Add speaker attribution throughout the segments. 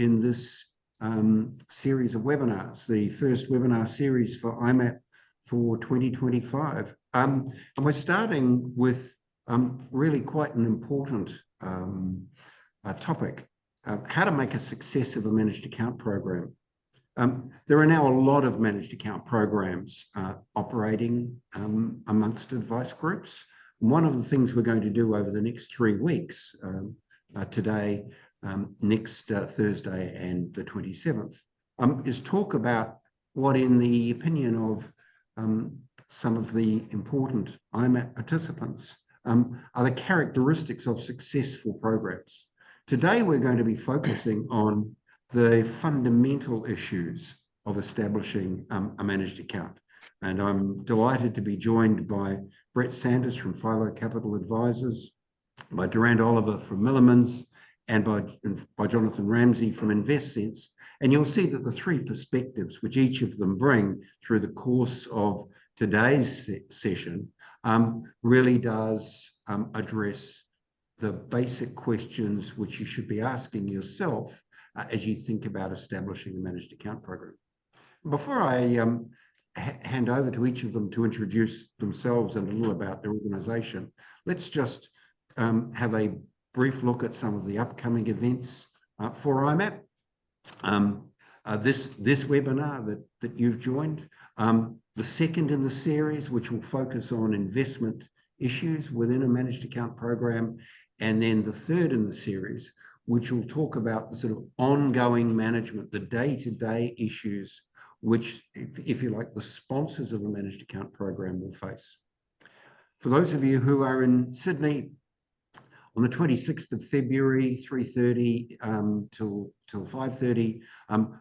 Speaker 1: in this series of webinars, the first webinar series for IMAP for 2025. And we're starting with really quite an important topic, how to make a success of a managed account program. There are now a lot of managed account programs operating amongst advice groups. One of the things we're going to do over the next 3 weeks, today, next Thursday and the 27th, is talk about what, in the opinion of some of the important IMAP participants, are the characteristics of successful programs. Today, we're going to be focusing on the fundamental issues of establishing a managed account. And I'm delighted to be joined by Brett Sanders from Philo Capital Advisors, by Durand Oliver from Milliman's, and by Jonathan Ramsay from Investsense. And you'll see that the 3 perspectives which each of them bring through the course of today's session really does address the basic questions which you should be asking yourself as you think about establishing a managed account program. Before I hand over to each of them to introduce themselves and a little about their organisation, let's just have a brief look at some of the upcoming events for IMAP. This webinar that you've joined, the second in the series, which will focus on investment issues within a managed account program, and then the third in the series, which will talk about the sort of ongoing management, the day-to-day issues, which, if you like, the sponsors of a managed account program will face. For those of you who are in Sydney, on the 26th of February, 3:30 till 5:30,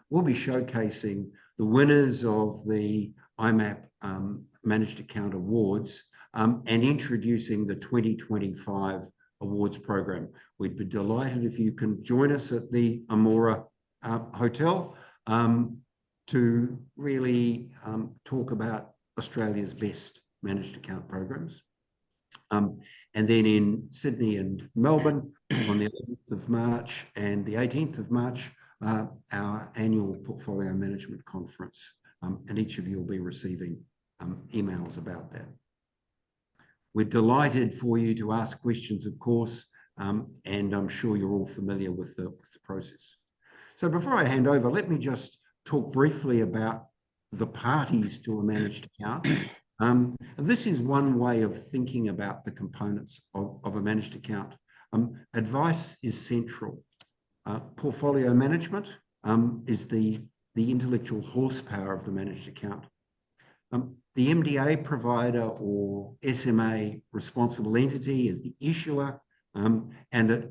Speaker 1: we'll be showcasing the winners of the IMAP Managed Account Awards and introducing the 2025 awards program. We'd be delighted if you can join us at the Amora Hotel to really talk about Australia's best managed account programs. And then in Sydney and Melbourne on the 11th of March and the 18th of March, our annual portfolio management conference. And each of you will be receiving emails about that. We're delighted for you to ask questions, of course, and I'm sure you're all familiar with the process. So before I hand over, let me just talk briefly about the parties to a managed account. And this is one way of thinking about the components of a managed account. Advice is central. Portfolio management is the intellectual horsepower of the managed account. The MDA provider or SMA responsible entity is the issuer, and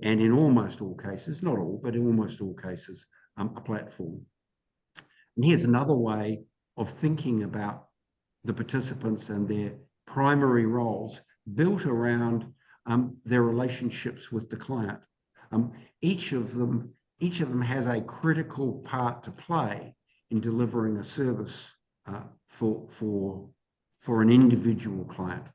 Speaker 1: in almost all cases, not all, but in almost all cases, a platform. And here's another way of thinking about the participants and their primary roles built around their relationships with the client. Each of them has a critical part to play in delivering a service for an individual client.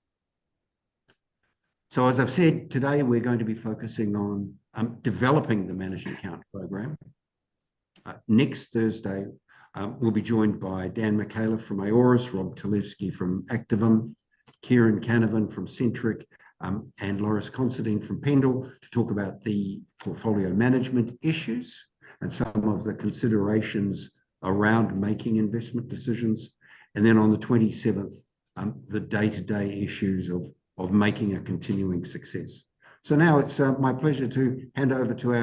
Speaker 1: So as I've said, today we're going to be focusing on developing the managed account program. Next Thursday, we'll be joined by Dan McCaleb from Aorus, Rob Talevsky from Activum, Kieran Canavan from Centric, and Loris Considine from Pendle to talk about the portfolio management issues and some of the considerations around making investment decisions. And then on the 27th, the day-to-day issues of making a continuing success. So now it's my pleasure to hand over to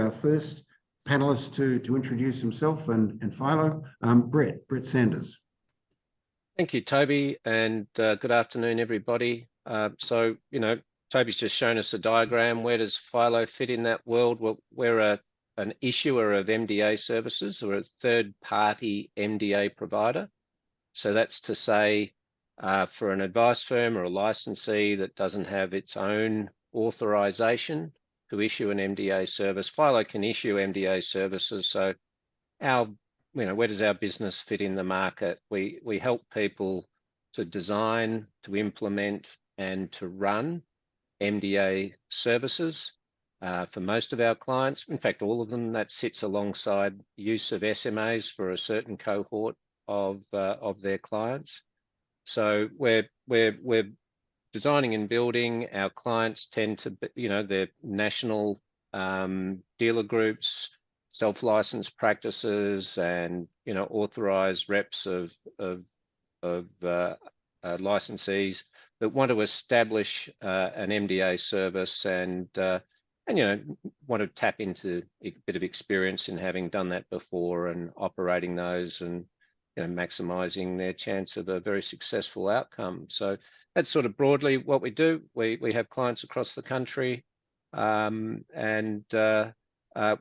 Speaker 1: our first panelist to introduce himself and Philo, Brett Sanders.
Speaker 2: Thank you, Toby, and good afternoon, everybody. So, Toby's just shown us a diagram. Where does Philo fit in that world? Well, we're an issuer of MDA services, or a third-party MDA provider. So that's to say, for an advice firm or a licensee that doesn't have its own authorization to issue an MDA service, Philo can issue MDA services. So where does our business fit in the market? We help people to design, to implement, and to run MDA services. for most of our clients. In fact, all of them, that sits alongside use of SMAs for a certain cohort of their clients. So we're designing and building. Our clients tend to be, they're national dealer groups, self-licensed practices, and authorized reps of licensees that want to establish an MDA service and want to tap into a bit of experience in having done that before and operating those and maximizing their chance of a very successful outcome. So that's sort of broadly what we do. We have clients across the country and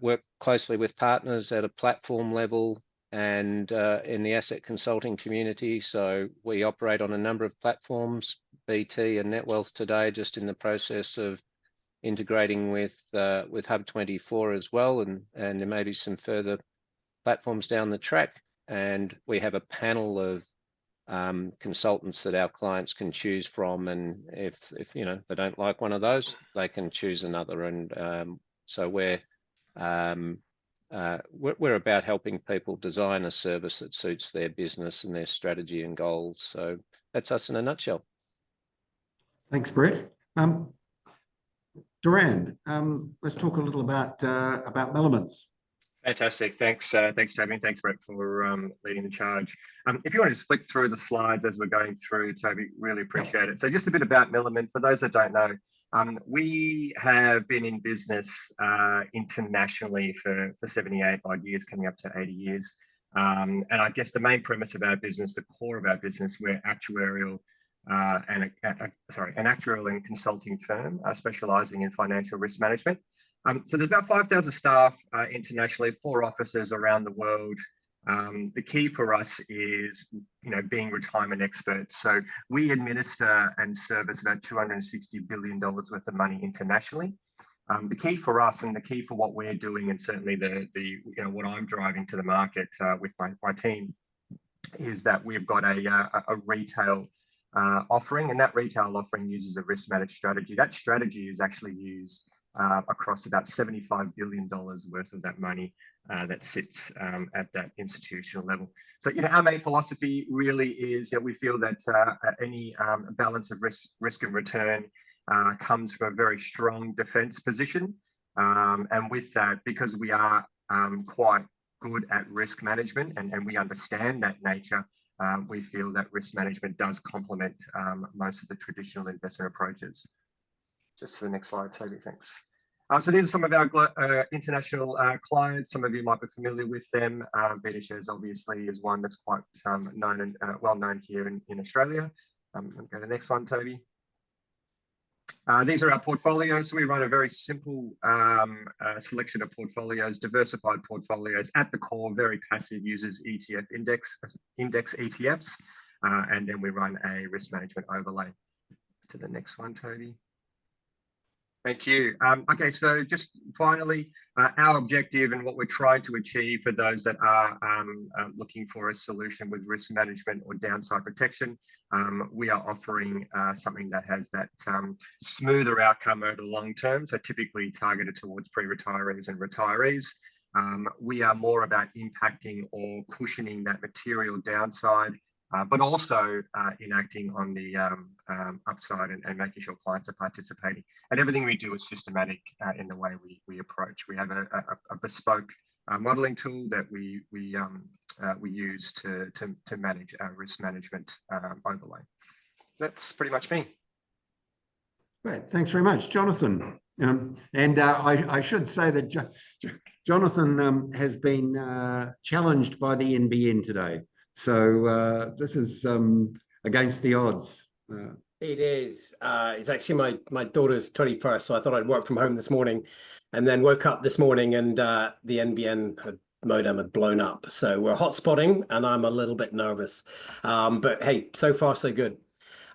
Speaker 2: work closely with partners at a platform level and in the asset consulting community. So we operate on a number of platforms, BT and NetWealth today, just in the process of integrating with Hub24 as well, and there may be some further platforms down the track. And we have a panel of consultants that our clients can choose from, and if they don't like one of those, they can choose another. And so we're about helping people design a service that suits their business and their strategy and goals. So that's us in a nutshell.
Speaker 1: Thanks, Brett. Durand, let's talk a little about Milliman's.
Speaker 3: Fantastic. Thanks, Toby, and thanks, Brett, for leading the charge. If you want to just flick through the slides as we're going through, Toby, really appreciate it. So just a bit about Milliman. For those that don't know, we have been in business internationally for 78 odd years, coming up to 80 years. And I guess the main premise of our business, the core of our business, we're actuarial an actuarial and consulting firm specializing in financial risk management. So there's about 5,000 staff internationally, 4 offices around the world. The key for us is, being retirement experts. So we administer and service about $260 billion worth of money internationally. The key for us and the key for what we're doing, and certainly what I'm driving to the market with my team, is that we've got a retail offering, and that retail offering uses a risk managed strategy. That strategy is actually used across about $75 billion worth of that money that sits at that institutional level. So, our main philosophy really is, we feel that any balance of risk and return comes from a very strong defense position. And with that, because we are quite good at risk management and we understand that nature, we feel that risk management does complement most of the traditional investment approaches. Just to the next slide, Toby, thanks. So these are some of our international clients. Some of you might be familiar with them. BetaShares obviously is one that's quite known and well known here in Australia. Go to the next one, Toby. These are our portfolios. So we run a very simple selection of portfolios, diversified portfolios. At the core, very passive, uses ETF index ETFs, and then we run a risk management overlay. To the next one, Toby. Thank you. Okay, so just finally, our objective and what we're trying to achieve for those that are looking for a solution with risk management or downside protection, we are offering something that has that smoother outcome over the long term, so typically targeted towards pre-retirees and retirees. We are more about impacting or cushioning that material downside, but also enacting on the upside and making sure clients are participating. And everything we do is systematic in the way we approach. We have a bespoke modeling tool that we use to manage our risk management overlay. That's pretty much me.
Speaker 1: Great, thanks very much, Jonathan. I should say that Jonathan has been challenged by the NBN today. So this is against the odds.
Speaker 4: It is. It's actually my daughter's 21st, so I thought I'd work from home this morning, and then woke up this morning and the NBN modem had blown up. So we're hotspotting, and I'm a little bit nervous. But hey, so far so good.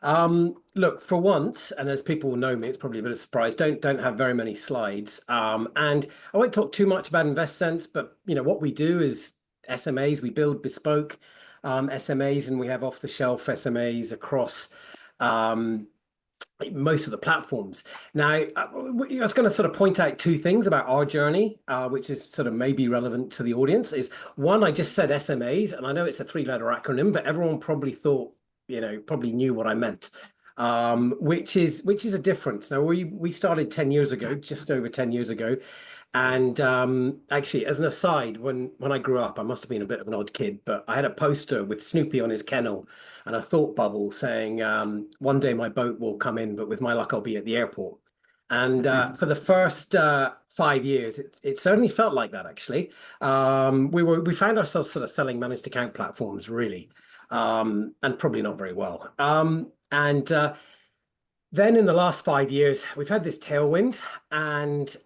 Speaker 4: Look, for once, and as people will know me, it's probably a bit of a surprise, don't have very many slides. And I won't talk too much about Investsense, but what we do is SMAs. We build bespoke SMAs, and we have off-the-shelf SMAs across most of the platforms. Now, I was going to sort of point out two things about our journey, which is sort of maybe relevant to the audience. Is one, I just said SMAs, and I know it's a three-letter acronym, but everyone probably thought, probably knew what I meant, which is a difference. Now, we started 10 years ago, just over 10 years ago. And actually, as an aside, when I grew up, I must have been a bit of an odd kid, but I had a poster with Snoopy on his kennel and a thought bubble saying, one day my boat will come in, but with my luck, I'll be at the airport. And for the first 5 years, it certainly felt like that, actually. We found ourselves sort of selling managed account platforms, really, and probably not very well. And then in the last 5 years, we've had this tailwind, and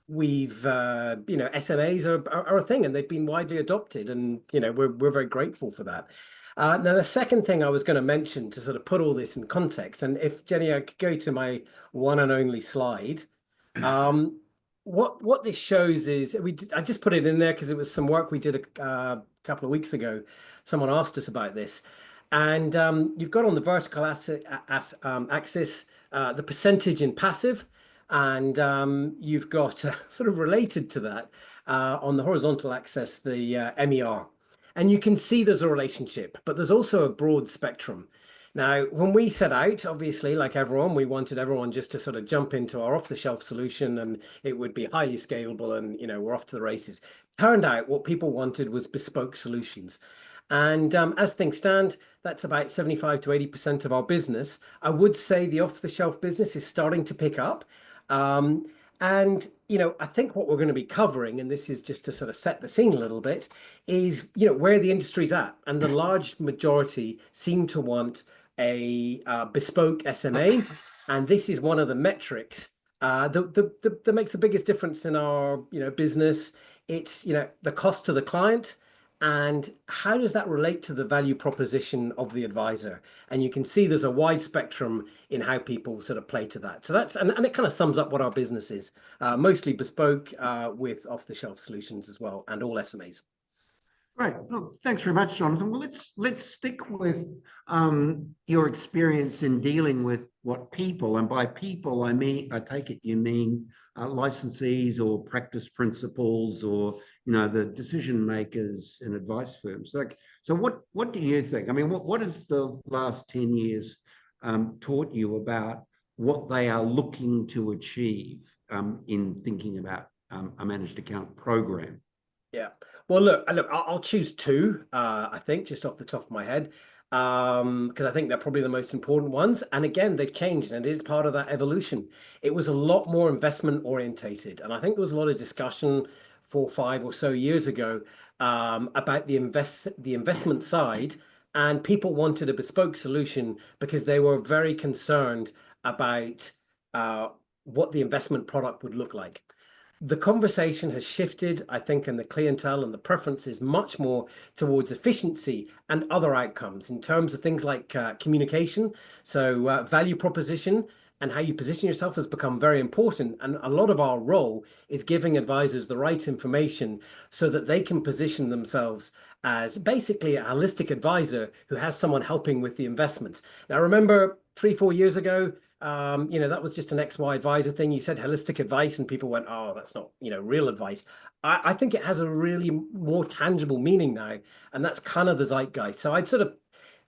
Speaker 4: we've SMAs are a thing, and they've been widely adopted, and we're very grateful for that. Now, the second thing I was going to mention to sort of put all this in context, and if Jenny, I could go to my one and only slide. What this shows is I just put it in there because it was some work we did a couple of weeks ago. Someone asked us about this, and you've got on the vertical axis the percentage in passive. And you've got sort of related to that on the horizontal axis, the MER. And you can see there's a relationship, but there's also a broad spectrum. Now, when we set out, obviously, like everyone, we wanted everyone just to sort of jump into our off-the-shelf solution, and it would be highly scalable, and we're off to the races. Turned out what people wanted was bespoke solutions. And as things stand, that's about 75 to 80% of our business. I would say the off-the-shelf business is starting to pick up. And I think what we're going to be covering, and this is just to sort of set the scene a little bit, is where the industry's at, and the large majority seem to want a bespoke SMA, and this is one of the metrics that makes the biggest difference in our business. It's the cost to the client. And how does that relate to the value proposition of the advisor? And you can see there's a wide spectrum in how people sort of play to that. So that's, and it kind of sums up what our business is, mostly bespoke with off-the-shelf solutions as well, and all SMAs.
Speaker 1: Great. Well, thanks very much, Jonathan. Well, let's stick with your experience in dealing with what people, and by people, I take it you mean licensees or practice principals, or the decision makers in advice firms. So what do you think? I mean, what has the last 10 years taught you about what they are looking to achieve in thinking about a managed account program?
Speaker 4: Yeah. Well, look, I'll choose two, I think, just off the top of my head, because I think they're probably the most important ones. And again, they've changed, and it is part of that evolution. It was a lot more investment orientated. And I think there was a lot of discussion 4 or 5 or so years ago about the investment side, and people wanted a bespoke solution because they were very concerned about what the investment product would look like. The conversation has shifted, I think, and the clientele and the preference is much more towards efficiency and other outcomes in terms of things like communication. So value proposition and how you position yourself has become very important. And a lot of our role is giving advisors the right information so that they can position themselves as basically a holistic advisor who has someone helping with the investments. Now, remember 3 or 4 years ago, that was just an XY advisor thing. You said holistic advice and people went, oh, that's not, real advice. I think it has a really more tangible meaning now. And that's kind of the zeitgeist. So I'd sort of,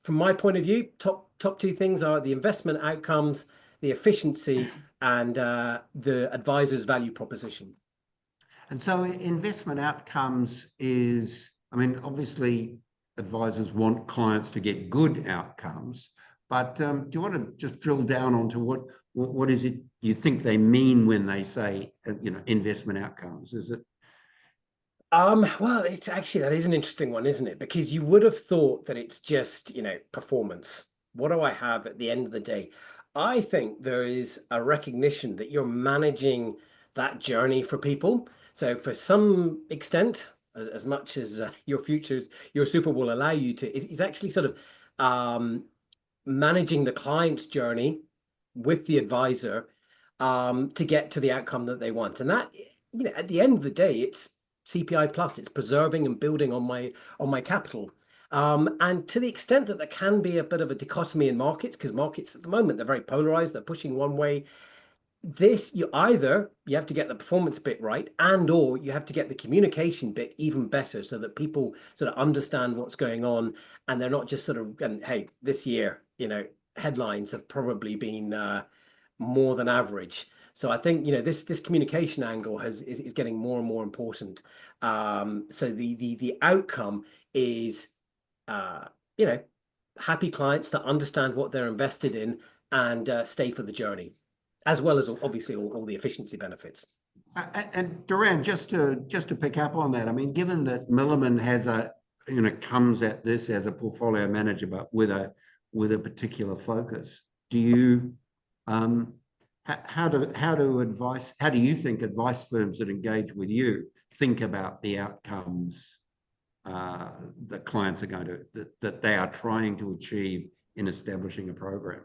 Speaker 4: from my point of view, top 2 things are the investment outcomes, the efficiency, and the advisor's value proposition.
Speaker 1: And so investment outcomes is, I mean, obviously advisors want clients to get good outcomes. But do you want to just drill down onto what is it you think they mean when they say, investment outcomes? Is it?
Speaker 4: Well, it's actually, that is an interesting one, isn't it? Because you would have thought that it's just, performance. What do I have at the end of the day? I think there is a recognition that you're managing that journey for people. So for some extent, as much as your super will allow you to, it's actually sort of managing the client's journey with the advisor to get to the outcome that they want. And that, at the end of the day, it's CPI plus, it's preserving and building on my capital. And to the extent that there can be a bit of a dichotomy in markets, because markets at the moment, they're very polarized, they're pushing one way. This, you have to get the performance bit right, and or you have to get the communication bit even better so that people sort of understand what's going on, and they're not just sort of, and hey, this year, headlines have probably been more than average. So I think, this communication angle is getting more and more important. So the outcome is happy clients that understand what they're invested in and stay for the journey, as well as obviously all the efficiency benefits.
Speaker 1: And Durand, just to pick up on that, I mean, given that Milliman has comes at this as a portfolio manager, but with a particular focus, do you how do you think advice firms that engage with you think about the outcomes that clients are that they are trying to achieve in establishing a program?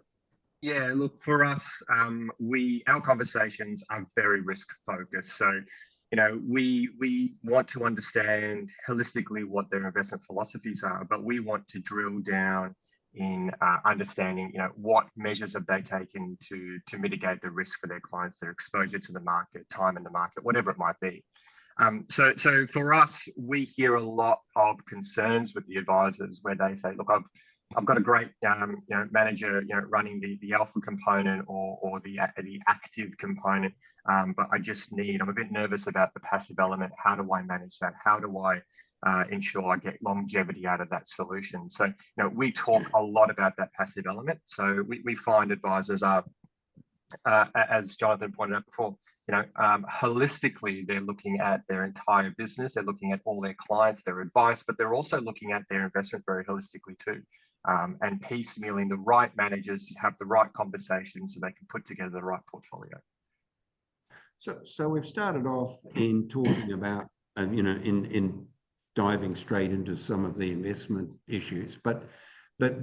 Speaker 3: Yeah, look, for us, our conversations are very risk focused. So, we want to understand holistically what their investment philosophies are, but we want to drill down in understanding, what measures have they taken to mitigate the risk for their clients, their exposure to the market, time in the market, whatever it might be. So for us, we hear a lot of concerns with the advisors where they say, look, I've got a great manager running the alpha component or the active component, but I'm a bit nervous about the passive element. How do I manage that? How do I ensure I get longevity out of that solution? So we talk a lot about that passive element. So we find advisors are, as Jonathan pointed out before, holistically, they're looking at their entire business. They're looking at all their clients, their advice, but they're also looking at their investment very holistically too, and piecemealing the right managers to have the right conversations so they can put together the right portfolio.
Speaker 1: So we've started off in talking about, in diving straight into some of the investment issues, but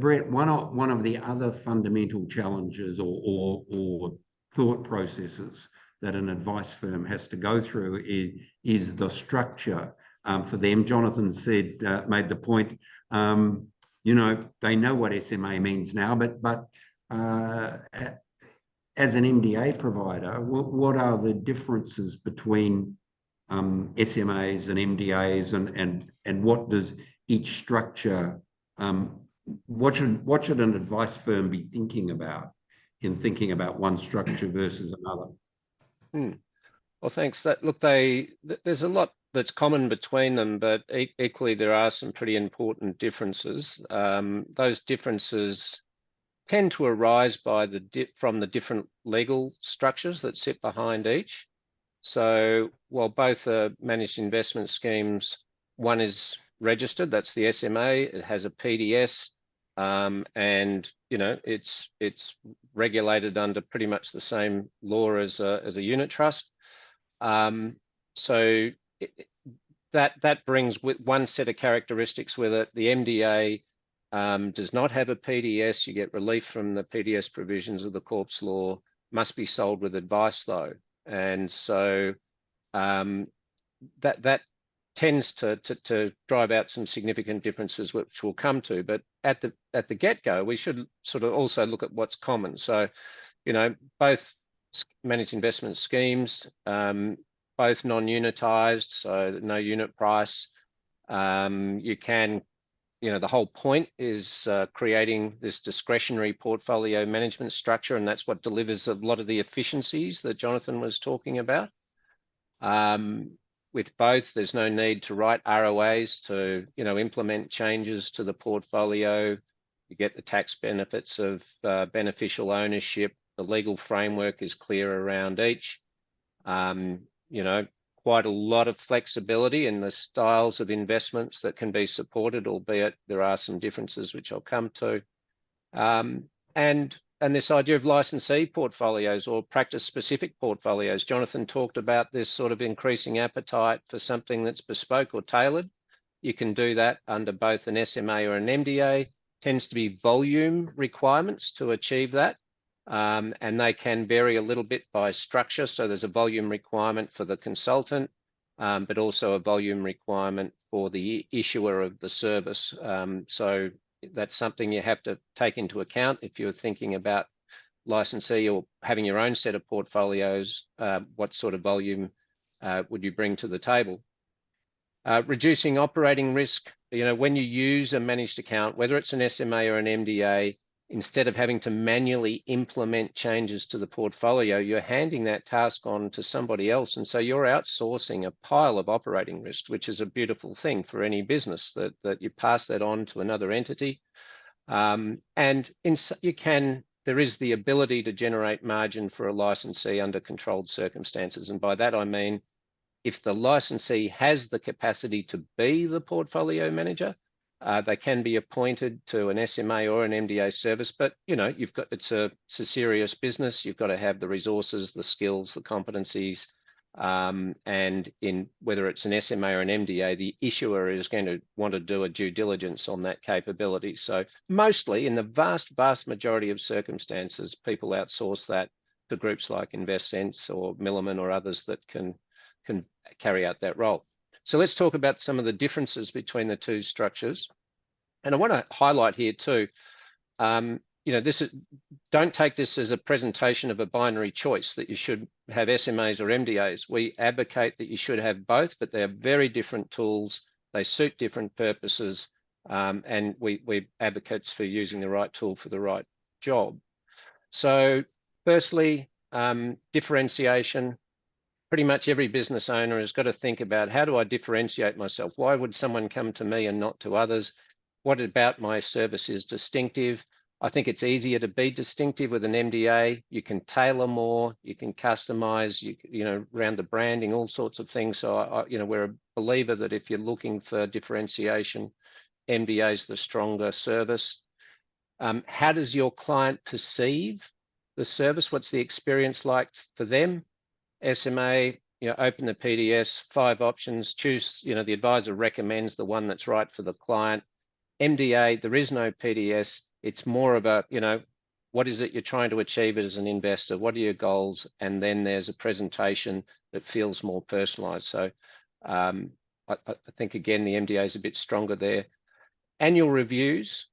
Speaker 1: Brett, one of the other fundamental challenges or thought processes that an advice firm has to go through is the structure for them. Jonathan made the point, they know what SMA means now, but as an MDA provider, what are the differences between SMAs and MDAs, and what does each structure what should an advice firm be thinking about in thinking about one structure versus another?
Speaker 2: Well, thanks. There's a lot that's common between them, but equally there are some pretty important differences. Those differences tend to arise from the different legal structures that sit behind each. So while both are managed investment schemes, one is registered, that's the SMA, it has a PDS, and it's regulated under pretty much the same law as a unit trust. So that brings with one set of characteristics with it. The MDA does not have a PDS. You get relief from the PDS provisions of the corpse law. Must be sold with advice though, and so that tends to drive out some significant differences, which we'll come to. But at the get-go, we should sort of also look at what's common. So, both managed investment schemes, both non-unitized, so no unit price. You can, the whole point is creating this discretionary portfolio management structure, and that's what delivers a lot of the efficiencies that Jonathan was talking about. With both, there's no need to write ROAs to, implement changes to the portfolio. You get the tax benefits of beneficial ownership. The legal framework is clear around each. Quite a lot of flexibility in the styles of investments that can be supported, albeit there are some differences which I'll come to. And this idea of licensee portfolios or practice-specific portfolios. Jonathan talked about this sort of increasing appetite for something that's bespoke or tailored. You can do that under both an SMA or an MDA. Tends to be volume requirements to achieve that. And they can vary a little bit by structure. So there's a volume requirement for the consultant. but also a volume requirement for the issuer of the service. So that's something you have to take into account if you're thinking about licensee or having your own set of portfolios. What sort of volume would you bring to the table? Reducing operating risk. When you use a managed account, whether it's an SMA or an MDA, instead of having to manually implement changes to the portfolio, you're handing that task on to somebody else. And so you're outsourcing a pile of operating risk, which is a beautiful thing for any business, that you pass that on to another entity. And there is the ability to generate margin for a licensee under controlled circumstances. And by that, I mean, if the licensee has the capacity to be the portfolio manager, they can be appointed to an SMA or an MDA service, but it's a serious business. You've got to have the resources, the skills, the competencies, and in whether it's an SMA or an MDA, the issuer is going to want to do a due diligence on that capability. So mostly, in the vast majority of circumstances, people outsource that to groups like Investsense or Milliman or others that can carry out that role. So let's talk about some of the differences between the two structures. And I want to highlight here too, don't take this as a presentation of a binary choice that you should have SMAs or MDAs. We advocate that you should have both, but they're very different tools. They suit different purposes, and we're advocates for using the right tool for the right job. So firstly, differentiation. Pretty much every business owner has got to think about, how do I differentiate myself? Why would someone come to me and not to others? What about my service is distinctive? I think it's easier to be distinctive with an MDA. You can tailor more, you can customize, around the branding, all sorts of things. So, we're a believer that if you're looking for differentiation, MDA is the stronger service. How does your client perceive the service? What's the experience like for them? SMA, open the PDS, 5 options, choose, the advisor recommends the one that's right for the client. MDA, there is no PDS. It's more of a, what is it you're trying to achieve as an investor? What are your goals? And then there's a presentation that feels more personalized. So I think, again, the MDA is a bit stronger there. Annual reviews.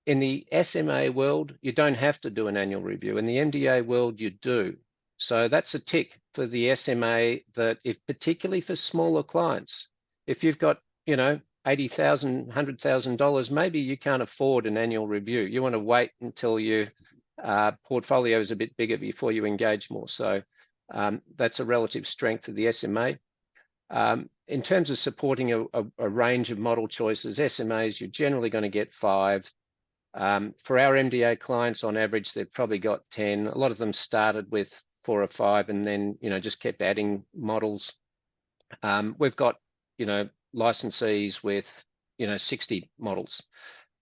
Speaker 2: In the SMA world, you don't have to do an annual review. In the MDA world, you do. So that's a tick for the SMA, that if particularly for smaller clients, if you've got, $80,000, $100,000, maybe you can't afford an annual review. You want to wait until your portfolio is a bit bigger before you engage more. So that's a relative strength of the SMA. In terms of supporting a range of model choices, SMAs, you're generally going to get 5. For our MDA clients, on average, they've probably got 10. A lot of them started with 4 or 5 and then, just kept adding models. We've got, licensees with, 60 models.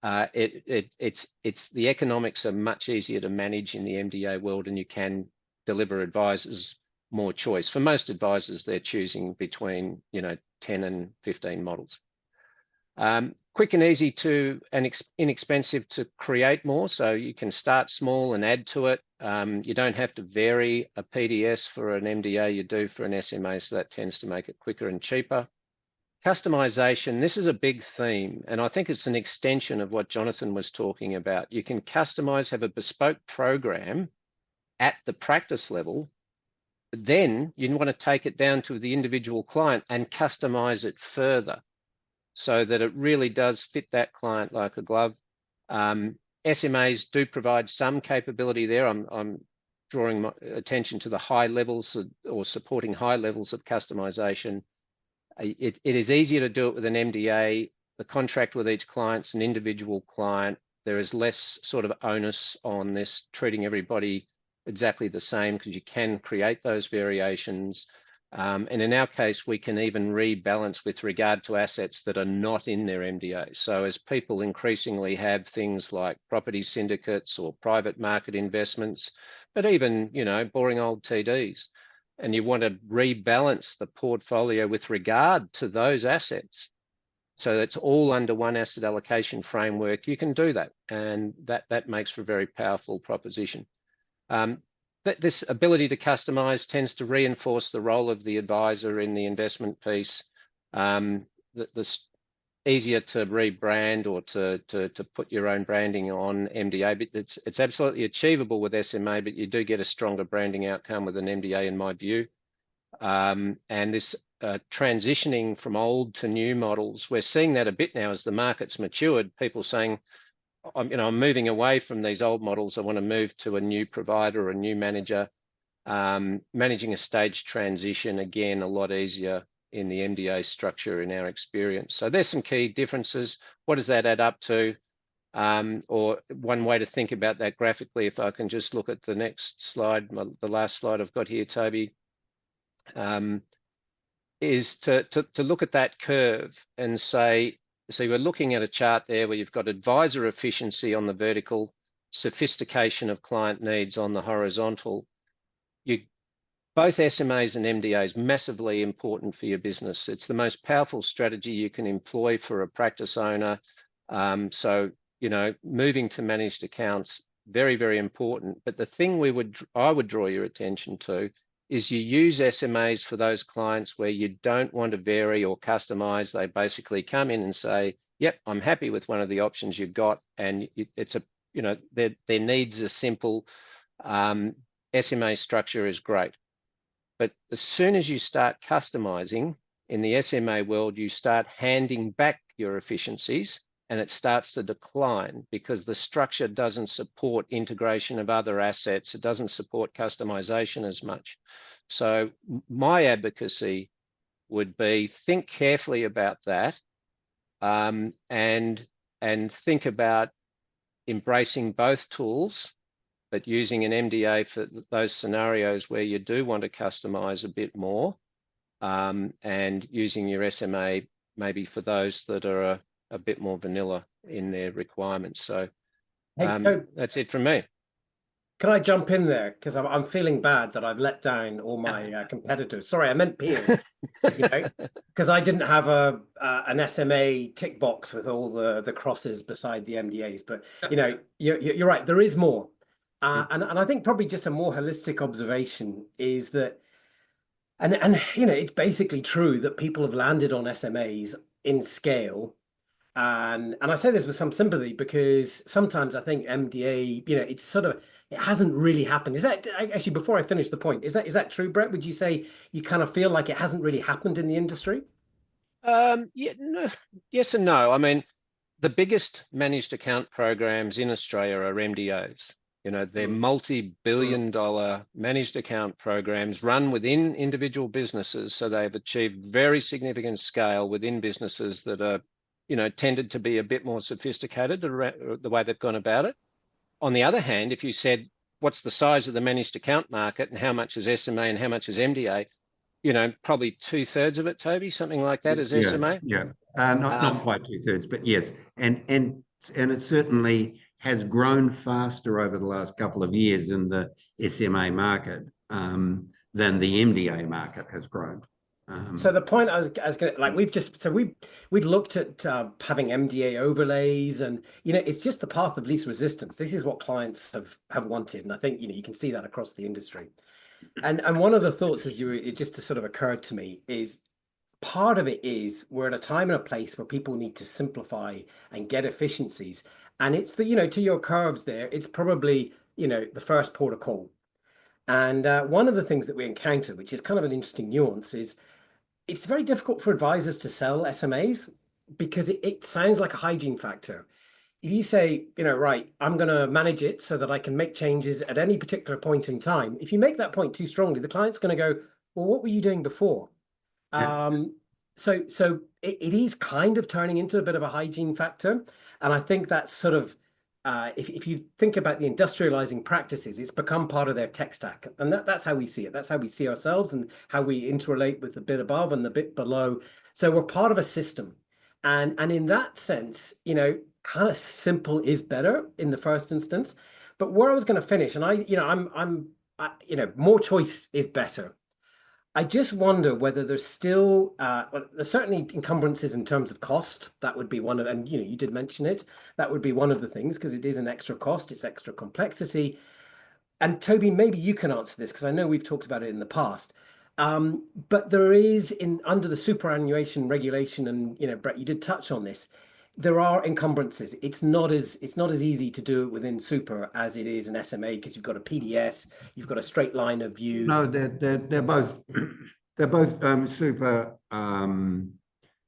Speaker 2: It's the economics are much easier to manage in the MDA world, and you can deliver advisors more choice. For most advisors, they're choosing between, 10 and 15 models. Quick and easy to and inexpensive to create more. So you can start small and add to it. You don't have to vary a PDS for an MDA, you do for an SMA, so that tends to make it quicker and cheaper. Customization, this is a big theme, and I think it's an extension of what Jonathan was talking about. You can customize, have a bespoke program at the practice level, but then you want to take it down to the individual client and customize it further, so that it really does fit that client like a glove. SMAs do provide some capability there. I'm drawing my attention to the high levels or supporting high levels of customization. It is easier to do it with an MDA. The contract with each client's an individual client. There is less sort of onus on this, treating everybody exactly the same, because you can create those variations. And in our case, we can even rebalance with regard to assets that are not in their MDA. So as people increasingly have things like property syndicates or private market investments, but even, boring old TDs, and you want to rebalance the portfolio with regard to those assets, so it's all under one asset allocation framework, you can do that. And that makes for a very powerful proposition. this ability to customize tends to reinforce the role of the advisor in the investment piece. This easier to rebrand or to put your own branding on MDA, but it's absolutely achievable with SMA, but you do get a stronger branding outcome with an MDA in my view. And this transitioning from old to new models, we're seeing that a bit now as the market's matured, people saying, I'm moving away from these old models. I want to move to a new provider or a new manager. Managing a staged transition, again, a lot easier in the MDA structure in our experience. So there's some key differences. What does that add up to? Or one way to think about that graphically, if I can just look at the next slide, the last slide I've got here, Toby, is to look at that curve and say, so we're looking at a chart there where you've got advisor efficiency on the vertical, sophistication of client needs on the horizontal. Both SMAs and MDAs massively important for your business. It's the most powerful strategy you can employ for a practice owner. So, moving to managed accounts, very, very important. But the thing I would draw your attention to is you use SMAs for those clients where you don't want to vary or customize. They basically come in and say, yep, I'm happy with one of the options you've got. And it's their needs are simple. SMA structure is great. But as soon as you start customizing in the SMA world, you start handing back your efficiencies and it starts to decline because the structure doesn't support integration of other assets. It doesn't support customization as much. So my advocacy would be think carefully about that and think about embracing both tools, but using an MDA for those scenarios where you do want to customize a bit more and using your SMA maybe for those that are a bit more vanilla in their requirements. So that's it from me.
Speaker 4: Can I jump in there? Because I'm feeling bad that I've let down all my competitors. Sorry, I meant peers. Because I didn't have an SMA tick box with all the crosses beside the MDAs. But you're right. There is more, and I think probably just a more holistic observation is that, and it's basically true that people have landed on SMAs in scale. And I say this with some sympathy because sometimes I think MDA, it hasn't really happened. Is that actually, before I finish the point, is that true, Brett? Would you say you kind of feel like it hasn't really happened in the industry?
Speaker 2: Yes and no. I mean, the biggest managed account programs in Australia are MDAs. They're multi-billion-dollar managed account programs run within individual businesses. So they've achieved very significant scale within businesses that are tended to be a bit more sophisticated around the way they've gone about it. On the other hand, if you said, what's the size of the managed account market and how much is SMA and how much is MDA, probably 2/3 of it, Toby, something like that is SMA.
Speaker 1: Yeah, not quite 2/3, but yes. And it certainly has grown faster over the last couple of years in the SMA market than the MDA market has grown.
Speaker 4: So the point I was going to, we've looked at having MDA overlays, and it's just the path of least resistance. This is what clients have wanted, and I think you can see that across the industry. And one of the thoughts it just sort of occurred to me is part of it is we're at a time and a place where people need to simplify and get efficiencies, and it's to your curves there, it's probably the first port of call. And one of the things that we encounter, which is kind of an interesting nuance, is it's very difficult for advisors to sell SMAs because it sounds like a hygiene factor. If you say, right, I'm going to manage it so that I can make changes at any particular point in time, if you make that point too strongly, the client's going to go, well, what were you doing before? Yeah. So it is kind of turning into a bit of a hygiene factor. And I think that's sort of, if you think about the industrializing practices, it's become part of their tech stack. And that's how we see it. That's how we see ourselves and how we interrelate with the bit above and the bit below. So we're part of a system. And in that sense, kind of simple is better in the first instance. But where I was going to finish, and I'm more choice is better. I just wonder whether there's still, there's certainly encumbrances in terms of cost. That would be one of, and you did mention it, that would be one of the things because it is an extra cost, it's extra complexity. and Toby, maybe you can answer this because I know we've talked about it in the past. But there is under the superannuation regulation, and Brett, you did touch on this. There are encumbrances. It's not as easy to do it within super as it is an SMA because you've got a PDS, you've got a straight line of view.
Speaker 1: No, they're both they're both super. The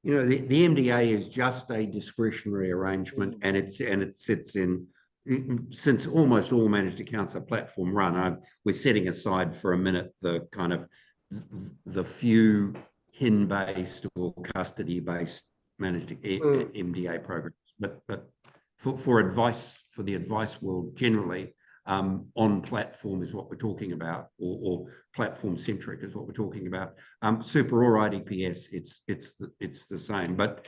Speaker 1: MDA is just a discretionary arrangement, and it sits in. Since almost all managed accounts are platform run, we're setting aside for a minute the kind of the few HIN-based or custody-based managed MDA programs. But for advice, for the advice world generally, on platform is what we're talking about, or platform centric is what we're talking about. Super or IDPS, it's the same. But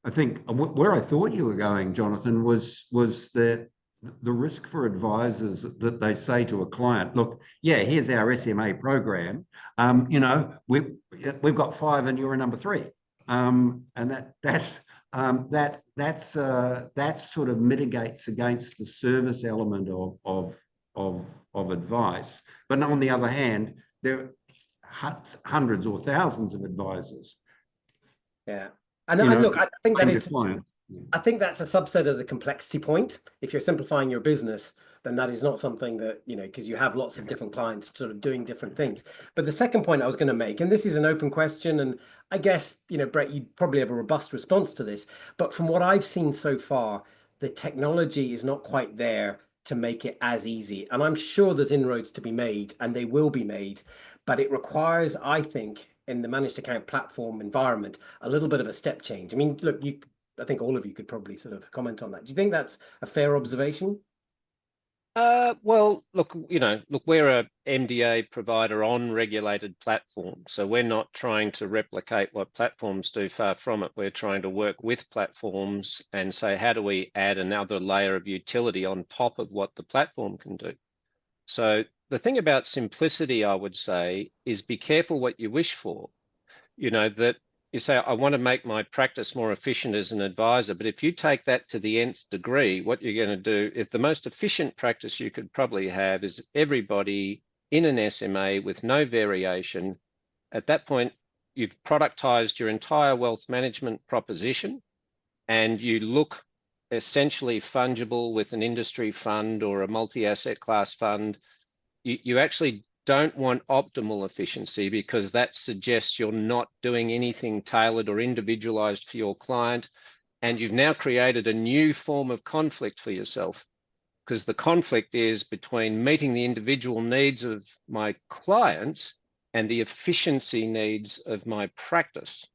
Speaker 1: I think where I thought you were going, Jonathan, was that the risk for advisors that they say to a client, look, yeah, here's our SMA program. We've got 5 and you're a number 3. And that sort of mitigates against the service element of advice. But on the other hand, there are hundreds or thousands of advisors.
Speaker 4: Yeah. And look, I think that is,
Speaker 1: client.
Speaker 4: I think that's a subset of the complexity point. If you're simplifying your business, then that is not something that, because you have lots of different clients sort of doing different things. But the second point I was going to make, and this is an open question, and I guess, Brett, you probably have a robust response to this, but from what I've seen so far, the technology is not quite there to make it as easy. And I'm sure there's inroads to be made, and they will be made, but it requires, I think, in the managed account platform environment, a little bit of a step change. I mean, look, I think all of you could probably sort of comment on that. Do you think that's a fair observation?
Speaker 2: Well, look, we're a MDA provider on regulated platforms. So we're not trying to replicate what platforms do, far from it. We're trying to work with platforms and say, how do we add another layer of utility on top of what the platform can do? So the thing about simplicity, I would say, is be careful what you wish for. That you say, I want to make my practice more efficient as an advisor, but if you take that to the nth degree, what you're going to do is the most efficient practice you could probably have is everybody in an SMA with no variation. At that point, you've productized your entire wealth management proposition, and you look essentially fungible with an industry fund or a multi-asset class fund. You actually don't want optimal efficiency, because that suggests you're not doing anything tailored or individualized for your client. And you've now created a new form of conflict for yourself, because the conflict is between meeting the individual needs of my clients and the efficiency needs of my practice.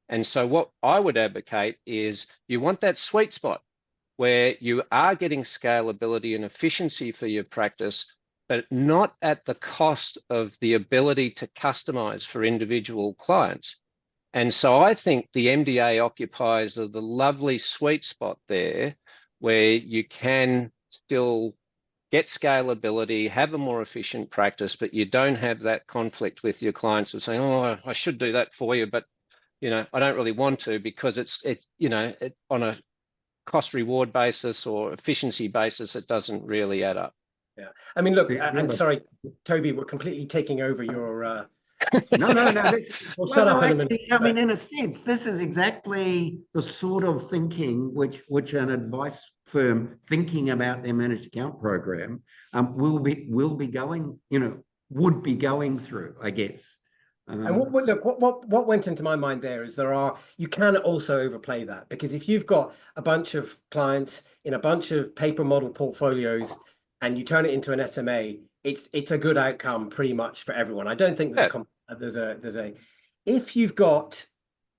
Speaker 2: And so what I would advocate is you want that sweet spot where you are getting scalability and efficiency for your practice, but not at the cost of the ability to customize for individual clients. And so I think the MDA occupies the lovely sweet spot there, where you can still get scalability, have a more efficient practice, but you don't have that conflict with your clients of saying, oh, I should do that for you, but I don't really want to, because it's on a cost reward basis or efficiency basis, it doesn't really add up.
Speaker 4: Yeah, I mean, look, I'm sorry, Toby, we're completely taking over your.
Speaker 1: No.
Speaker 4: We'll shut up in a minute.
Speaker 1: I mean, in a sense, this is exactly the sort of thinking which an advice firm thinking about their managed account program would be going through, I guess.
Speaker 4: And what went into my mind there is you can also overplay that, because if you've got a bunch of clients in a bunch of paper model portfolios and you turn it into an SMA, it's a good outcome pretty much for everyone. I don't think if you've got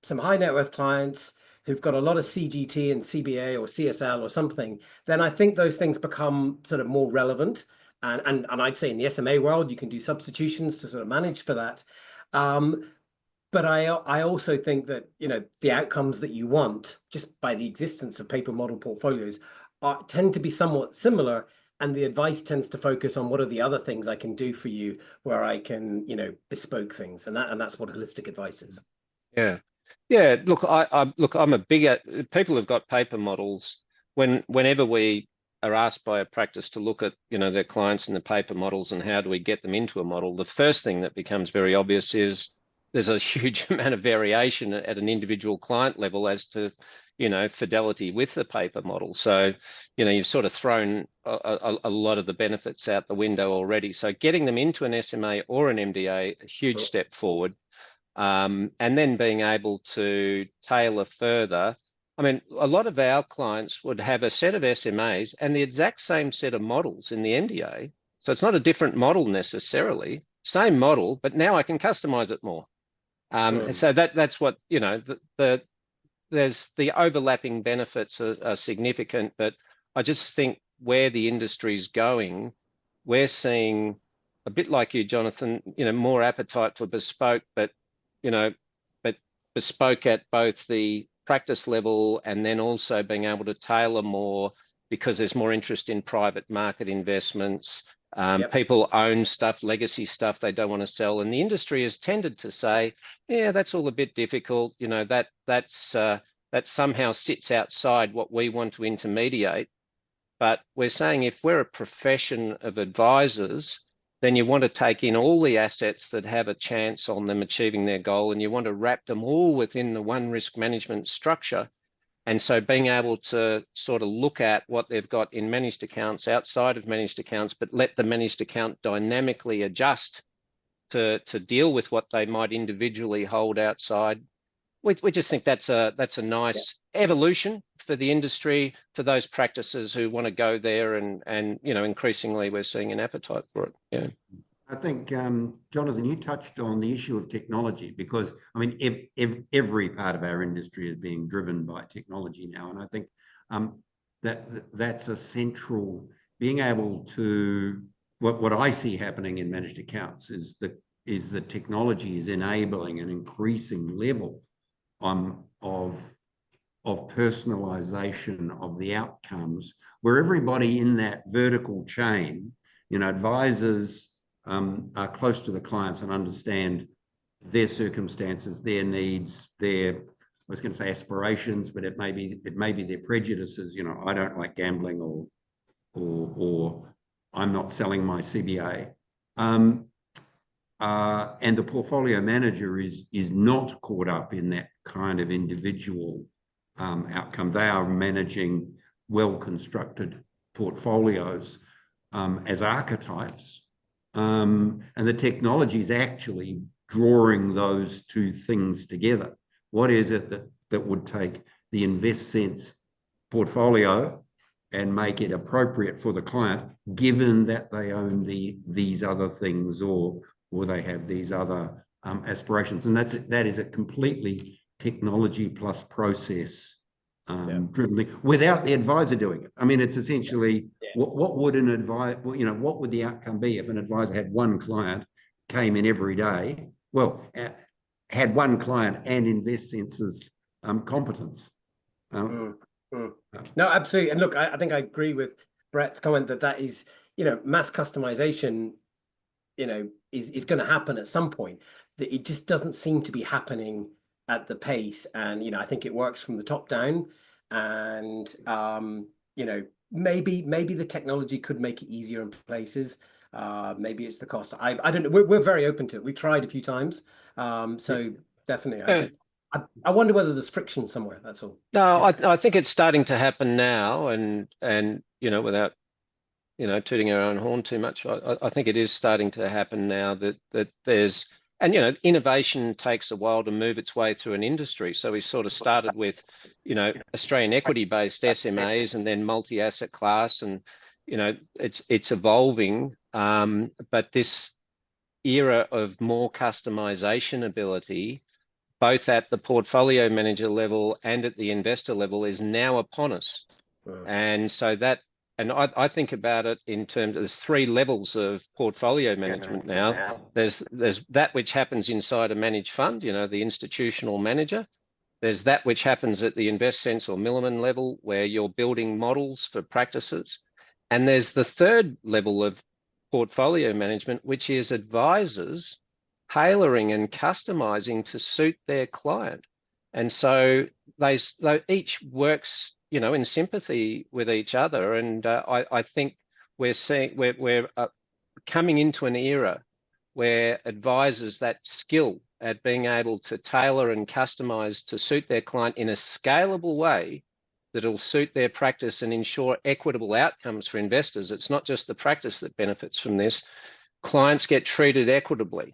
Speaker 4: some high net worth clients who've got a lot of CGT and CBA or CSL or something, then I think those things become sort of more relevant. And I'd say in the SMA world, you can do substitutions to sort of manage for that. But I also think that, the outcomes that you want just by the existence of paper model portfolios tend to be somewhat similar. And the advice tends to focus on what are the other things I can do for you, where I can, bespoke things. And that's what holistic advice is.
Speaker 2: Yeah. Yeah. Look, I'm a bigger, people who've got paper models, whenever we are asked by a practice to look at, their clients and the paper models and how do we get them into a model, the first thing that becomes very obvious is there's a huge amount of variation at an individual client level as to, fidelity with the paper model. So, you've sort of thrown a lot of the benefits out the window already. So getting them into an SMA or an MDA, a huge step forward. And then being able to tailor further. I mean, a lot of our clients would have a set of SMAs and the exact same set of models in the MDA. So it's not a different model necessarily, same model, but now I can customize it more. So that's what, there's the overlapping benefits are significant, but I just think where the industry is going, we're seeing a bit like you, Jonathan, more appetite for bespoke, but bespoke at both the practice level and then also being able to tailor more because there's more interest in private market investments. People own stuff, legacy stuff they don't want to sell. And the industry has tended to say, yeah, that's all a bit difficult. That somehow sits outside what we want to intermediate. But we're saying if we're a profession of advisors, then you want to take in all the assets that have a chance on them achieving their goal, and you want to wrap them all within the one risk management structure. And so being able to sort of look at what they've got in managed accounts, outside of managed accounts, but let the managed account dynamically adjust to deal with what they might individually hold outside. We just think that's a nice evolution for the industry, for those practices who want to go there, and increasingly we're seeing an appetite for it. Yeah.
Speaker 1: I think, Jonathan, you touched on the issue of technology, because I mean, every part of our industry is being driven by technology now, and I think that's a central. Being able to, what I see happening in managed accounts is that technology is enabling an increasing level of personalization of the outcomes, where everybody in that vertical chain, advisors are close to the clients and understand their circumstances, their needs, I was going to say aspirations, but it may be their prejudices. I don't like gambling, or I'm not selling my CBA. And the portfolio manager is not caught up in that kind of individual outcome. They are managing well-constructed portfolios as archetypes. And the technology is actually drawing those two things together. What is it that would take the Investsense portfolio and make it appropriate for the client, given that they own these other things, or they have these other aspirations? And that is a completely technology plus process driven thing, without the advisor doing it. I mean, it's essentially what would an advisor, what would the outcome be if an advisor had one client, came in every day, had one client and Investsense's competence.
Speaker 4: No, absolutely. And look, I think I agree with Brett's comment that is, mass customization, is going to happen at some point. That it just doesn't seem to be happening at the pace. And, I think it works from the top down. And, maybe the technology could make it easier in places. Maybe it's the cost. I don't know. We're very open to it. We tried a few times. So definitely, I wonder whether there's friction somewhere. That's all.
Speaker 2: No, I think it's starting to happen now, and without tooting our own horn too much, I think it is starting to happen now that there's, and innovation takes a while to move its way through an industry. So we sort of started with Australian equity-based SMAs, and then multi-asset class, and it's evolving. But this era of more customization ability, both at the portfolio manager level and at the investor level, is now upon us. And so I think about it in terms of, there's three levels of portfolio management now. There's that which happens inside a managed fund, the institutional manager. There's that which happens at the Investsense or Milliman level, where you're building models for practices. And there's the third level of portfolio management, which is advisors tailoring and customizing to suit their client. And so they each works, you know, in sympathy with each other. And I think we're coming into an era where advisors, that skill at being able to tailor and customize to suit their client in a scalable way that'll suit their practice and ensure equitable outcomes for investors. It's not just the practice that benefits from this. Clients get treated equitably.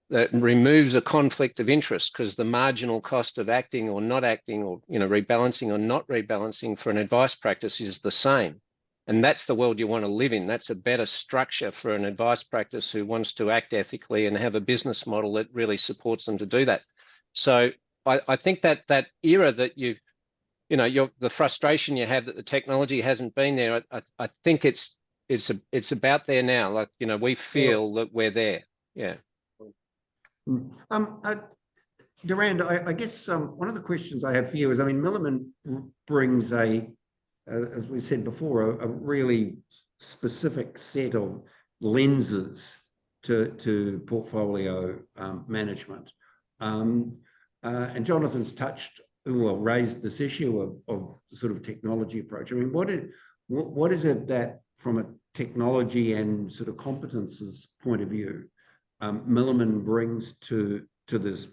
Speaker 2: That removes a conflict of interest, because the marginal cost of acting or not acting, or, you know, rebalancing or not rebalancing for an advice practice is the same. And that's the world you want to live in. That's a better structure for an advice practice who wants to act ethically and have a business model that really supports them to do that. So I think that era that you know, the frustration you have that the technology hasn't been there, I think it's about there now. Like, you know, we feel that we're there. Yeah.
Speaker 1: Durand, I guess one of the questions I have for you is, I mean, Milliman brings as we said before, a really specific set of lenses to portfolio management. And Jonathan's raised this issue of sort of technology approach. I mean, what is it that, from a technology and sort of competences point of view, Milliman brings to this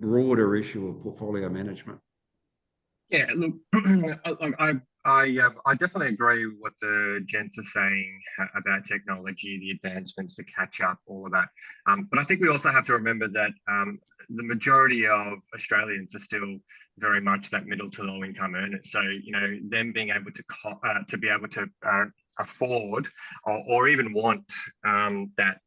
Speaker 1: broader issue of portfolio management?
Speaker 3: Yeah, look, I definitely agree with what the gents are saying about technology, the advancements, the catch up, all of that. But I think we also have to remember that the majority of Australians are still very much that middle to low income earners. So, you know, them being able to be able to afford or even want that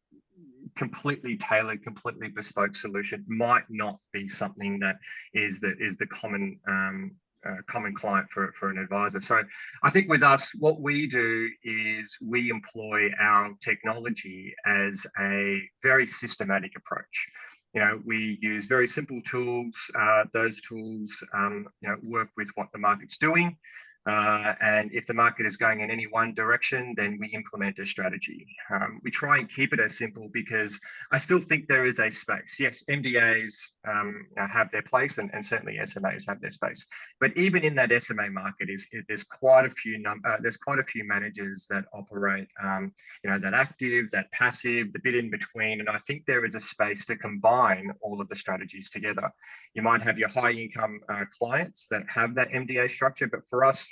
Speaker 3: completely tailored, completely bespoke solution might not be something that is the common client for an advisor. So I think with us, what we do is we employ our technology as a very systematic approach. You know, we use very simple tools. Those tools, you know, work with what the market's doing. And if the market is going in any one direction, then we implement a strategy. We try and keep it as simple, because I still think there is a space. Yes, MDAs have their place, and certainly SMAs have their space. But even in that SMA market, there's quite a few managers that operate, you know, that active, that passive, the bit in between. And I think there is a space to combine all of the strategies together. You might have your high income clients that have that MDA structure, but for us,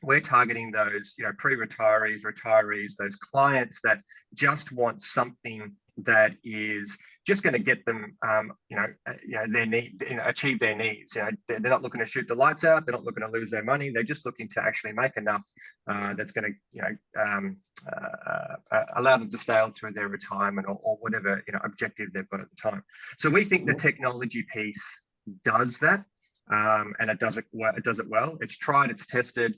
Speaker 3: we're targeting those, you know, pre-retirees, retirees, those clients that just want something that is just going to get them, their need, achieve their needs. You know, they're not looking to shoot the lights out. They're not looking to lose their money. They're just looking to actually make enough that's going to, allow them to sail through their retirement or whatever, you know, objective they've got at the time. So we think the technology piece does that. And it does it well. It's tried, it's tested.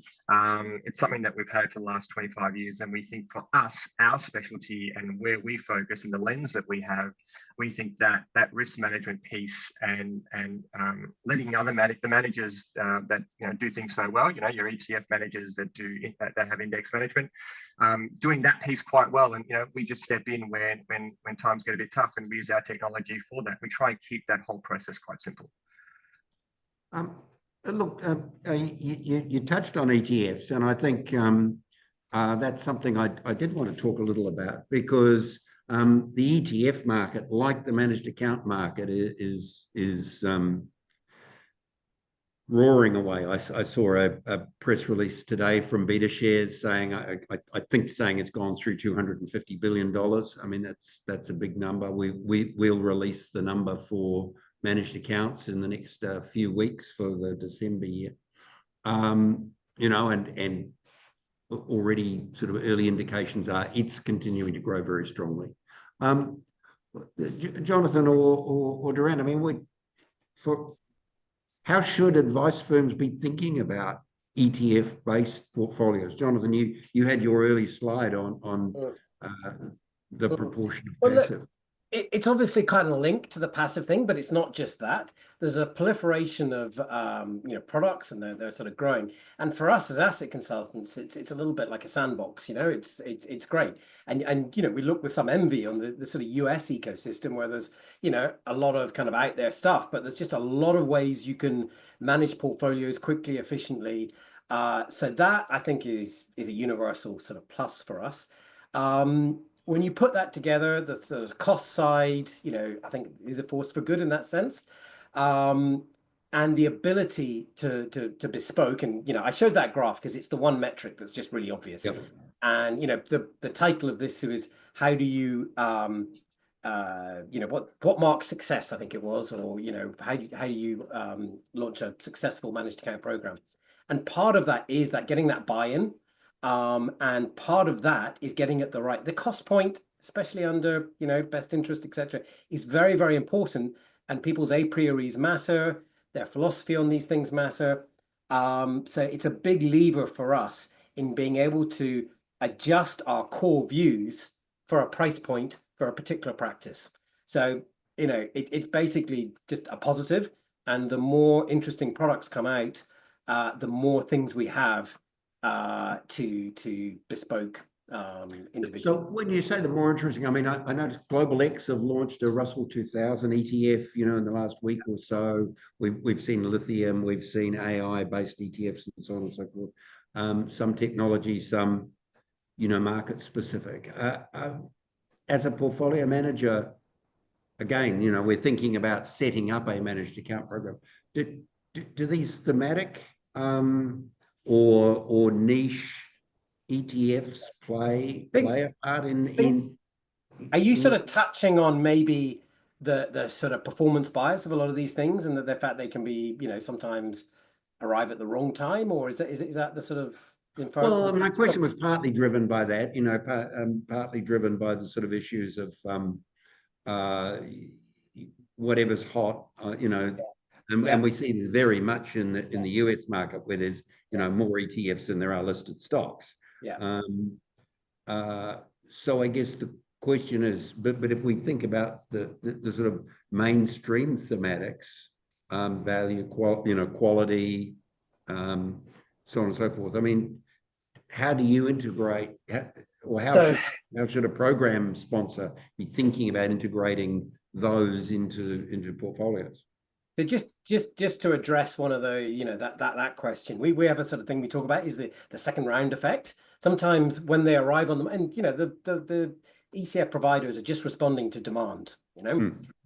Speaker 3: It's something that we've had for the last 25 years. And we think for us, our specialty and where we focus and the lens that we have, we think that risk management piece and letting the managers that, you know, do things so well, you know, your ETF managers that have index management, doing that piece quite well. And, you know, we just step in when times get a bit tough, and we use our technology for that. We try and keep that whole process quite simple.
Speaker 1: Look, you touched on ETFs, and I think that's something I did want to talk a little about, because the ETF market, like the managed account market, is roaring away. I saw a press release today from Beta Shares saying, I think saying it's gone through $250 billion. I mean, that's a big number. We'll release the number for managed accounts in the next few weeks for the December year. You know, and already sort of early indications are it's continuing to grow very strongly. Jonathan or Durand, I mean, how should advice firms be thinking about ETF-based portfolios? Jonathan, you had your early slide on the proportion of passive.
Speaker 4: It's obviously kind of linked to the passive thing, but it's not just that. There's a proliferation of products, and they're sort of growing. And for us as asset consultants, it's a little bit like a sandbox. It's great. And we look with some envy on the sort of US ecosystem where there's a lot of kind of out there stuff, but there's just a lot of ways you can manage portfolios quickly, efficiently. So that I think is a universal sort of plus for us. When you put that together, the sort of cost side, I think is a force for good in that sense. And the ability to bespoke, and I showed that graph because it's the one metric that's just really obvious.
Speaker 1: Yep.
Speaker 4: And the title of this is how do you what marks success, I think it was, or how do you launch a successful managed account program. And part of that is that getting that buy-in. And part of that is getting at the cost point, especially under, best interest, etc., is very, very important. And people's a prioris matter, their philosophy on these things matter. So it's a big lever for us in being able to adjust our core views for a price point for a particular practice. So, it's basically just a positive. And the more interesting products come out, the more things we have to bespoke individual.
Speaker 1: So when you say the more interesting, I mean, I noticed Global X have launched a Russell 2000 ETF, in the last week or so. We've seen lithium, we've seen AI-based ETFs and so on and so forth. Some technology, some, market specific. As a portfolio manager, again, we're thinking about setting up a managed account program. Do these thematic or niche ETFs play a part in?
Speaker 4: Are you sort of touching on maybe the sort of performance bias of a lot of these things, and that the fact they can be, sometimes arrive at the wrong time, or is that the sort of inference?
Speaker 1: Well, my question was partly driven by that, partly driven by the sort of issues of whatever's hot, and we see this very much in the US market where there's more ETFs than there are listed stocks.
Speaker 4: Yeah.
Speaker 1: So I guess the question is, but if we think about the sort of mainstream thematics, value, quality, so on and so forth. I mean, how do you integrate, how should a program sponsor be thinking about integrating those into portfolios?
Speaker 4: So just to address one of the, that question, we have a sort of thing we talk about is the second round effect. Sometimes when they arrive on them, and the ETF providers are just responding to demand.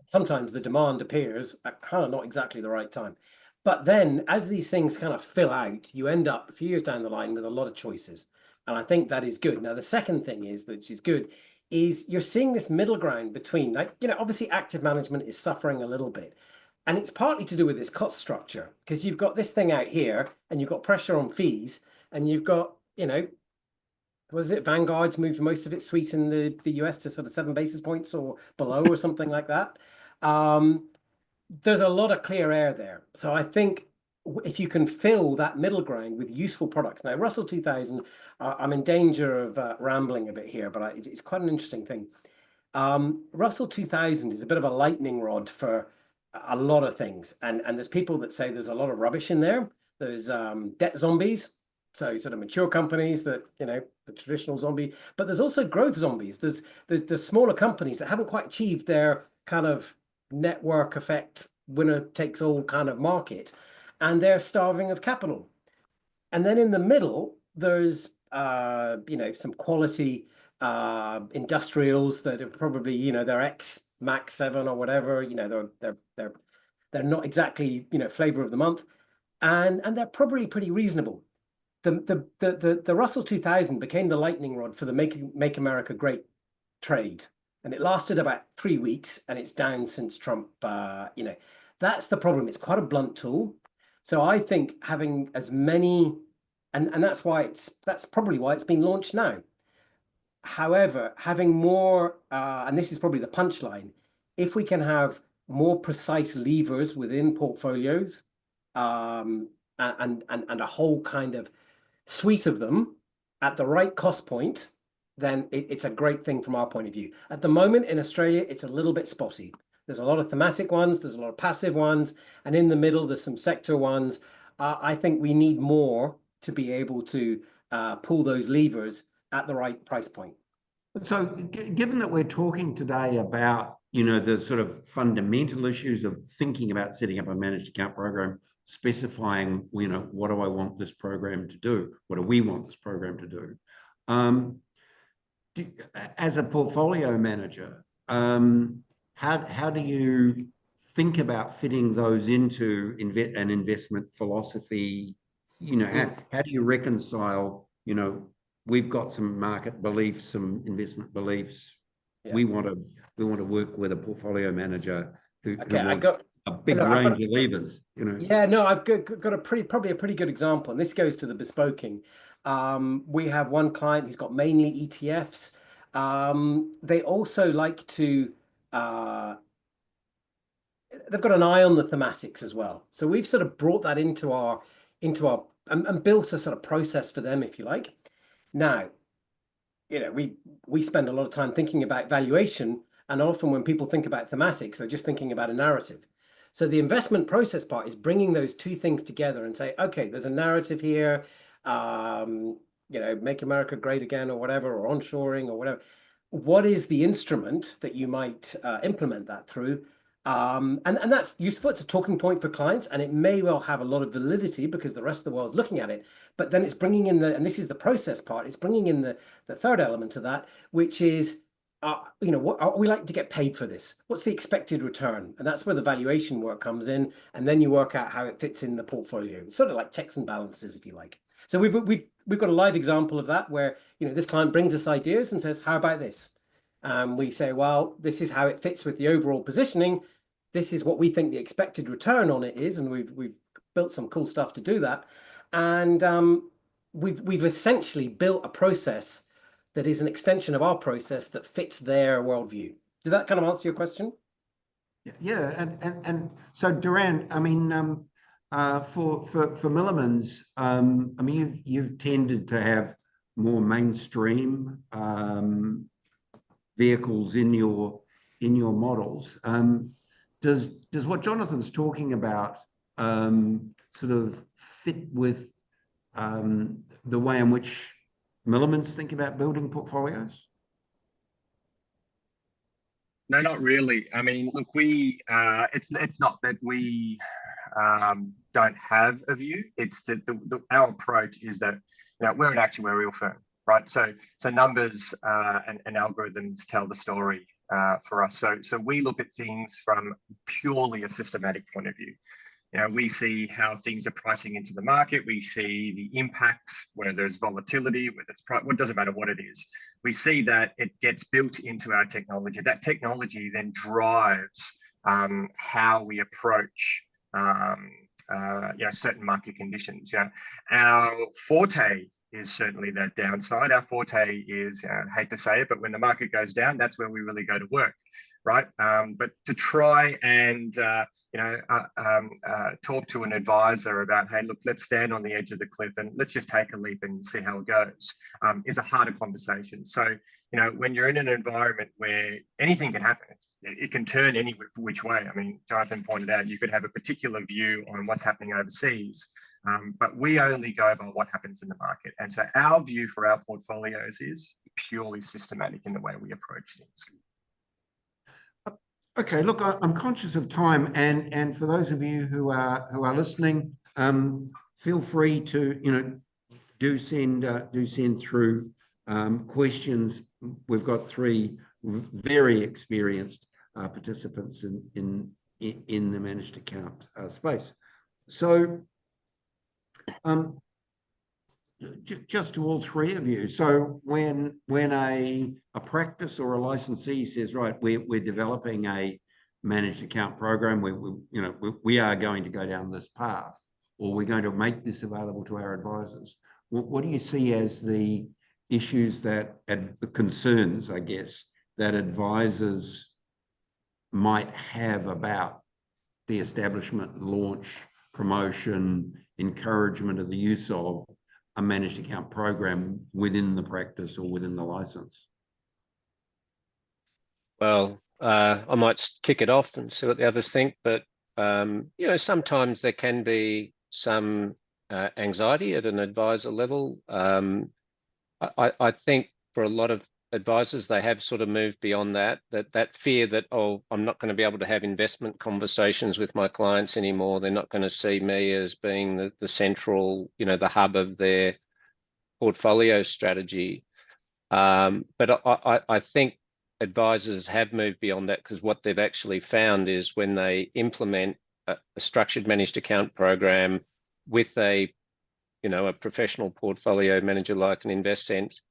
Speaker 4: Sometimes the demand appears at kind of not exactly the right time. But then as these things kind of fill out, you end up a few years down the line with a lot of choices. And I think that is good. Now, the second thing which is good, is you're seeing this middle ground between, obviously active management is suffering a little bit. And it's partly to do with this cost structure, because you've got this thing out here and you've got pressure on fees, and you've got, was it Vanguard's moved most of its suite in the US to sort of 7 basis points or below or something like that. There's a lot of clear air there. So I think if you can fill that middle ground with useful products. Now, Russell 2000, I'm in danger of rambling a bit here, but it's quite an interesting thing. Russell 2000 is a bit of a lightning rod for a lot of things. And there's people that say there's a lot of rubbish in there. There's debt zombies. So sort of mature companies that, the traditional zombie, but there's also growth zombies. There's the smaller companies that haven't quite achieved their kind of network effect, winner takes all kind of market, and they're starving of capital. And then in the middle, there's, some quality industrials that are probably, they're ex Max 7 or whatever, they're not exactly, flavor of the month, and they're probably pretty reasonable. The Russell 2000 became the lightning rod for the Make America Great trade, and it lasted about 3 weeks, and it's down since Trump. That's the problem. It's quite a blunt tool. So I think having as many, and that's probably why it's been launched now. However, having more, and this is probably the punchline, if we can have more precise levers within portfolios, and a whole kind of suite of them at the right cost point, then it's a great thing from our point of view. At the moment in Australia, it's a little bit spotty. There's a lot of thematic ones, there's a lot of passive ones, and in the middle, there's some sector ones. I think we need more to be able to pull those levers at the right price point.
Speaker 1: So given that we're talking today about, the sort of fundamental issues of thinking about setting up a managed account program, specifying, what do I want this program to do? What do we want this program to do? As a portfolio manager, how do you think about fitting those into an investment philosophy? How do you reconcile, we've got some market beliefs, some investment beliefs. Yeah. We want to work with a portfolio manager who wants a big range of levers.
Speaker 4: Yeah, no, I've got probably a pretty good example, and this goes to the bespoking. We have one client who's got mainly ETFs. They also like to. They've got an eye on the thematics as well. So we've sort of brought that into our and built a sort of process for them, if you like. Now, we spend a lot of time thinking about valuation, and often when people think about thematics, they're just thinking about a narrative. So the investment process part is bringing those two things together and say, okay, there's a narrative here, make America great again, or whatever, or onshoring, or whatever. What is the instrument that you might implement that through? And that's useful. It's a talking point for clients, and it may well have a lot of validity because the rest of the world's looking at it. But then it's bringing in and this is the process part, it's bringing in the third element of that, which is, what we like to get paid for this. What's the expected return? And that's where the valuation work comes in, and then you work out how it fits in the portfolio. It's sort of like checks and balances, if you like. So we've got a live example of that where this client brings us ideas and says, "How about this?" We say, "Well, this is how it fits with the overall positioning. This is what we think the expected return on it is," and we've built some cool stuff to do that. And we've essentially built a process that is an extension of our process that fits their worldview. Does that kind of answer your question?
Speaker 1: Yeah, and so Durand, I mean, for Milliman's, I mean, you've tended to have more mainstream vehicles in your models. Does what Jonathan's talking about sort of fit with the way in which Milliman's think about building portfolios?
Speaker 3: No, not really. I mean, look, it's not that we don't have a view. It's that our approach is that we're an actuarial firm, right? So numbers and algorithms tell the story for us. So we look at things from purely a systematic point of view. We see how things are pricing into the market. We see the impacts, whether there's volatility, whether it's price, what doesn't matter what it is. We see that it gets built into our technology. That technology then drives how we approach certain market conditions. Our forte is certainly that downside. Our forte is, I hate to say it, but when the market goes down, that's where we really go to work. Right, but to try and talk to an advisor about, hey, look, let's stand on the edge of the cliff and let's just take a leap and see how it goes, is a harder conversation. So when you're in an environment where anything can happen, it can turn any which way. I mean, Jonathan pointed out you could have a particular view on what's happening overseas, but we only go by what happens in the market. And so our view for our portfolios is purely systematic in the way we approach things.
Speaker 1: Okay, look, I'm conscious of time, and for those of you who are listening, feel free to do send through questions. We've got three very experienced participants in the managed account space. So just to all three of you. So when a practice or a licensee says, right, we're developing a managed account program, we are going to go down this path, or we're going to make this available to our advisors, what do you see as the issues the concerns, I guess, that advisors might have about the establishment, launch, promotion, encouragement of the use of a managed account program within the practice or within the license?
Speaker 2: Well, I might kick it off and see what the others think, but you know, sometimes there can be some anxiety at an advisor level. I think for a lot of advisors, they have sort of moved beyond that fear that, oh, I'm not going to be able to have investment conversations with my clients anymore. They're not going to see me as being the central, you know, the hub of their portfolio strategy. But I think advisors have moved beyond that, because what they've actually found is when they implement a structured managed account program with a professional portfolio manager like an Investsense,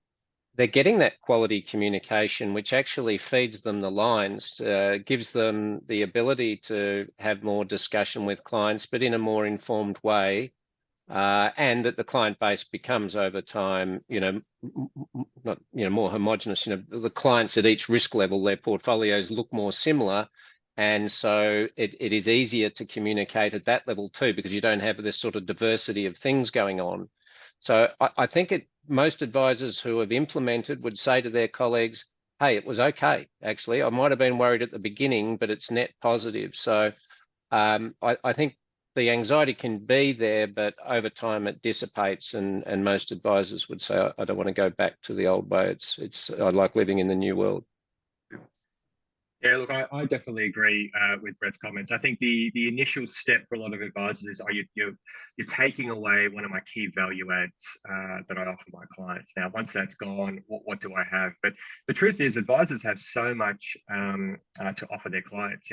Speaker 2: they're getting that quality communication, which actually feeds them the lines, gives them the ability to have more discussion with clients, but in a more informed way. And that the client base becomes over time, more homogenous. The clients at each risk level, their portfolios look more similar. And so it is easier to communicate at that level too, because you don't have this sort of diversity of things going on. So I think most advisors who have implemented would say to their colleagues, hey, it was okay, actually. I might have been worried at the beginning, but it's net positive. So I think the anxiety can be there, but over time it dissipates, and most advisors would say, I don't want to go back to the old way. I like living in the new world.
Speaker 3: Yeah, look, I definitely agree with Brett's comments. I think the initial step for a lot of advisors is, you're taking away one of my key value adds that I offer my clients. Now, once that's gone, what do I have? But the truth is, advisors have so much to offer their clients.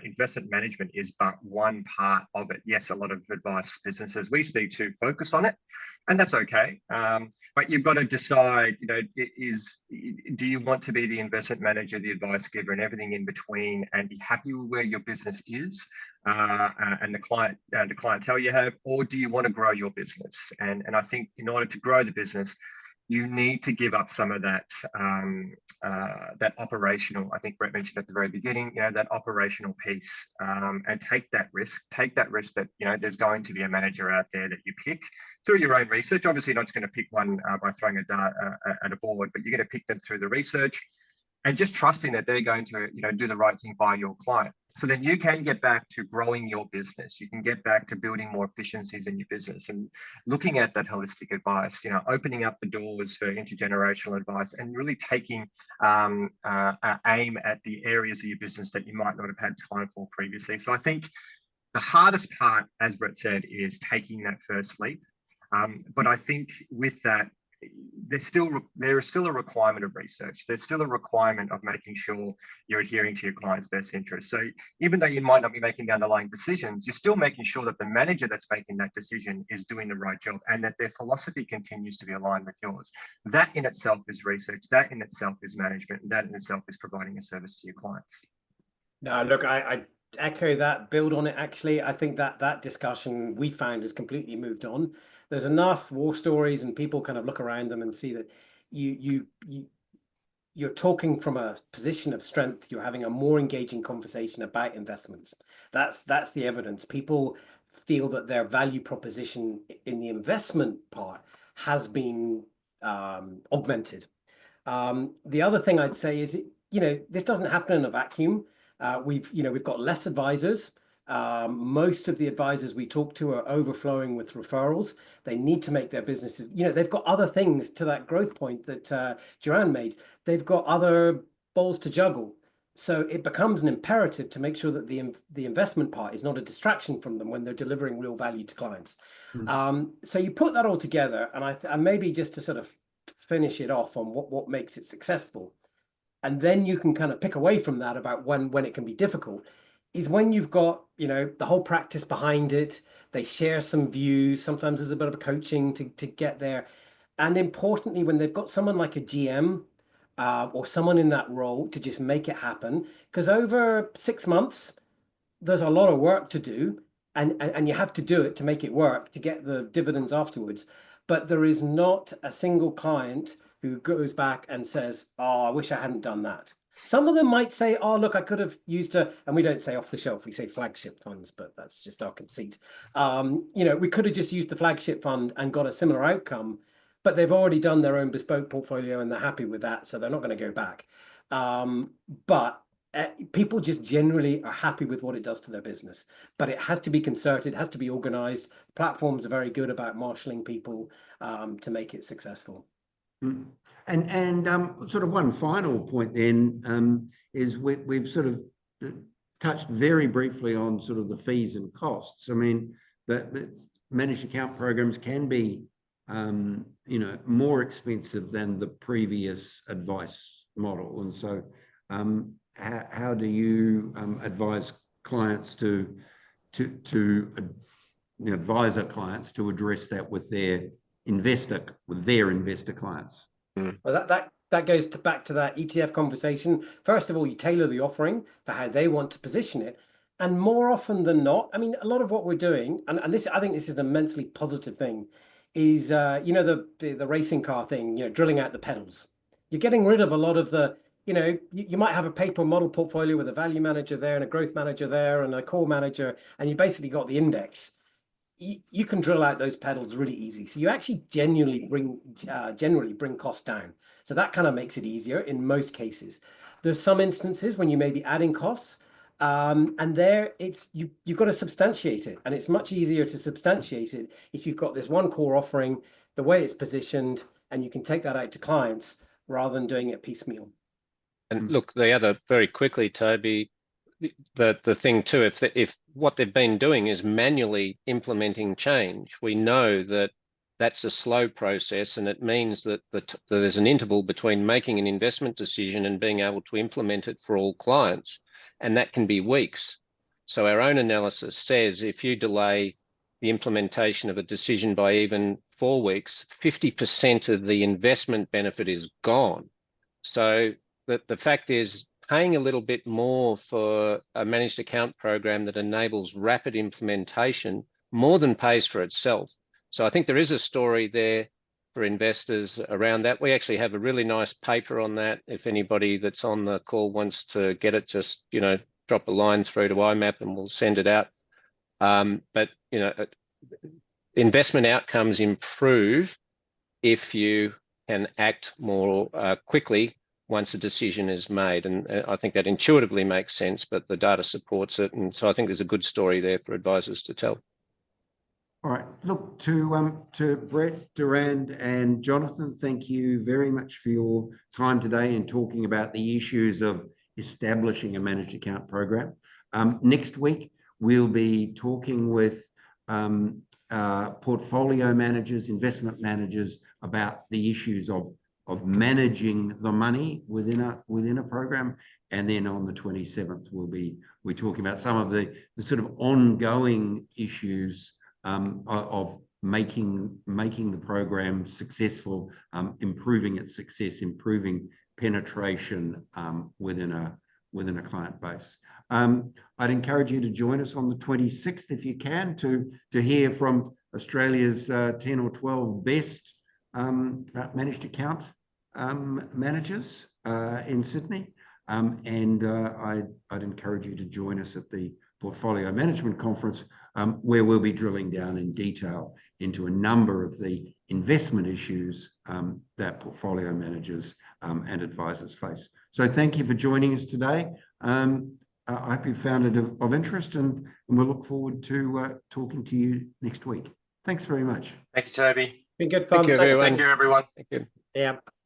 Speaker 3: Investment management is but one part of it. Yes, a lot of advice businesses we speak to focus on it, and that's okay. But you've got to decide, do you want to be the investment manager, the advice giver, and everything in between, and be happy with where your business is and the clientele you have, or do you want to grow your business? And I think in order to grow the business, you need to give up some of that that operational. I think Brett mentioned at the very beginning, that operational piece, and take that risk that there's going to be a manager out there that you pick through your own research. Obviously, you're not just going to pick one by throwing a dart at a board, but you're going to pick them through the research. And just trusting that they're going to, do the right thing by your client. So then you can get back to growing your business. You can get back to building more efficiencies in your business and looking at that holistic advice, opening up the doors for intergenerational advice and really taking aim at the areas of your business that you might not have had time for previously. So I think the hardest part, as Brett said, is taking that first leap. But I think with that, there is still a requirement of research. There's still a requirement of making sure you're adhering to your client's best interest. So even though you might not be making the underlying decisions, you're still making sure that the manager that's making that decision is doing the right job and that their philosophy continues to be aligned with yours. That in itself is research. That in itself is management. And that in itself is providing a service to your clients.
Speaker 4: No, look, I echo that, build on it. Actually, I think that discussion we found has completely moved on. There's enough war stories and people kind of look around them and see that you're talking from a position of strength. You're having a more engaging conversation about investments. That's the evidence. People feel that their value proposition in the investment part has been augmented. The other thing I'd say is, this doesn't happen in a vacuum. We've got less advisors. Most of the advisors we talk to are overflowing with referrals. They need to make their businesses, they've got other things, to that growth point that Durand made. They've got other balls to juggle. So it becomes an imperative to make sure that the investment part is not a distraction from them when they're delivering real value to clients. So you put that all together, and maybe just to sort of finish it off on what makes it successful. And then you can kind of pick away from that about when it can be difficult, is when you've got, the whole practice behind it. They share some views. Sometimes there's a bit of a coaching to get there. And importantly, when they've got someone like a GM or someone in that role to just make it happen, because over 6 months, there's a lot of work to do, and you have to do it to make it work, to get the dividends afterwards. But there is not a single client who goes back and says, oh, I wish I hadn't done that. Some of them might say, oh, look, I could have used and we don't say off the shelf, we say flagship funds, but that's just our conceit. We could have just used the flagship fund and got a similar outcome, but they've already done their own bespoke portfolio and they're happy with that, so they're not going to go back. But people just generally are happy with what it does to their business, but it has to be concerted, has to be organized. Platforms are very good about marshalling people to make it successful.
Speaker 1: And sort of one final point then is we've sort of touched very briefly on sort of the fees and costs. I mean, the managed account programs can be more expensive than the previous advice model, and so how do you advise clients to advise our clients to address that with their investor clients?
Speaker 4: Well, that goes back to that ETF conversation. First of all, you tailor the offering for how they want to position it. And more often than not, I mean, a lot of what we're doing, and this, I think this is an immensely positive thing, is the racing car thing, drilling out the pedals. You're getting rid of a lot of the, you might have a paper model portfolio with a value manager there and a growth manager there and a core manager, and you basically got the index. You can drill out those pedals really easy. So you actually generally bring costs down. So that kind of makes it easier in most cases. There's some instances when you may be adding costs, and there you've got to substantiate it, and it's much easier to substantiate it if you've got this one core offering, the way it's positioned, and you can take that out to clients rather than doing it piecemeal.
Speaker 2: And look, the other, very quickly, Toby, the thing too, if what they've been doing is manually implementing change, we know that that's a slow process, and it means that there's an interval between making an investment decision and being able to implement it for all clients, and that can be weeks. So our own analysis says if you delay the implementation of a decision by even 4 weeks, 50% of the investment benefit is gone. So the fact is, paying a little bit more for a managed account program that enables rapid implementation more than pays for itself. So I think there is a story there for investors around that. We actually have a really nice paper on that. If anybody that's on the call wants to get it, just drop a line through to IMAP and we'll send it out. But investment outcomes improve if you can act more quickly once a decision is made. And I think that intuitively makes sense, but the data supports it. And so I think there's a good story there for advisors to tell.
Speaker 1: All right. Look, to Brett, Durand, and Jonathan, thank you very much for your time today in talking about the issues of establishing a managed account program. Next week, we'll be talking with portfolio managers, investment managers about the issues of managing the money within a program, and then on the 27th we're talking about some of the sort of ongoing issues of making the program successful, improving its success, improving penetration within a client base. I'd encourage you to join us on the 26th if you can to hear from Australia's 10 or 12 best managed account managers in Sydney, and I'd encourage you to join us at the Portfolio Management Conference, where we'll be drilling down in detail into a number of the investment issues that portfolio managers and advisors face. So thank you for joining us today. I hope you found it of interest, and we'll look forward to talking to you next week. Thanks very much.
Speaker 3: Thank you, Toby.
Speaker 4: Been good fun.
Speaker 2: Thank you, everyone.
Speaker 3: Thank you, everyone.
Speaker 2: Thank you.
Speaker 4: Yeah.